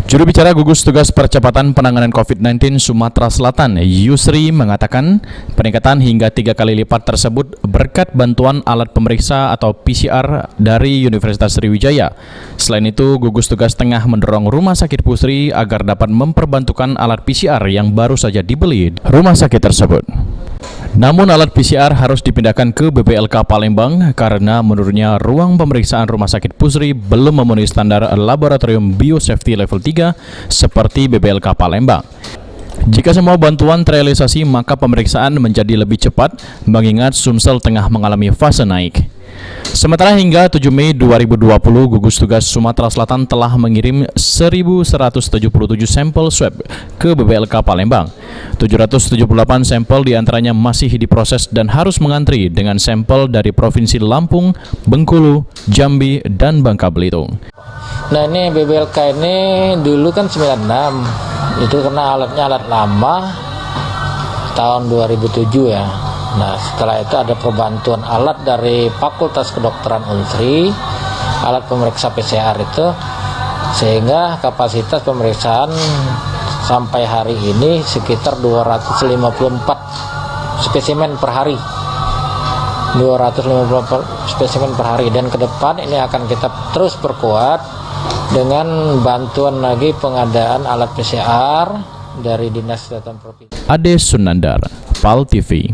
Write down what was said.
Juru bicara gugus tugas percepatan penanganan COVID-19 Sumatera Selatan, Yusri, mengatakan peningkatan hingga 3 kali lipat tersebut berkat bantuan alat pemeriksa atau PCR dari Universitas Sriwijaya. Selain itu, gugus tugas tengah mendorong Rumah Sakit Pusri agar dapat memperbantukan alat PCR yang baru saja dibeli rumah sakit tersebut. Namun alat PCR harus dipindahkan ke BPLK Palembang karena menurutnya ruang pemeriksaan Rumah Sakit Pusri belum memenuhi standar laboratorium biosafety level 3 seperti BPLK Palembang. Jika semua bantuan terrealisasi, maka pemeriksaan menjadi lebih cepat mengingat Sumsel tengah mengalami fase naik. Sementara hingga 7 Mei 2020, gugus tugas Sumatera Selatan telah mengirim 1.177 sampel swab ke BPLK Palembang. 778 sampel diantaranya masih diproses dan harus mengantri dengan sampel dari Provinsi Lampung, Bengkulu, Jambi, dan Bangka Belitung. Nah, ini BPLK ini dulu kan 96, itu karena alatnya alat lama tahun 2007 ya. Nah, setelah itu ada perbantuan alat dari Fakultas Kedokteran Unsri, alat pemeriksa PCR itu, sehingga kapasitas pemeriksaan sampai hari ini sekitar 254 spesimen per hari. 254 spesimen per hari, dan ke depan ini akan kita terus perkuat dengan bantuan lagi pengadaan alat PCR dari Dinas Kesehatan Provinsi. Ade Sunandar, PAL TV.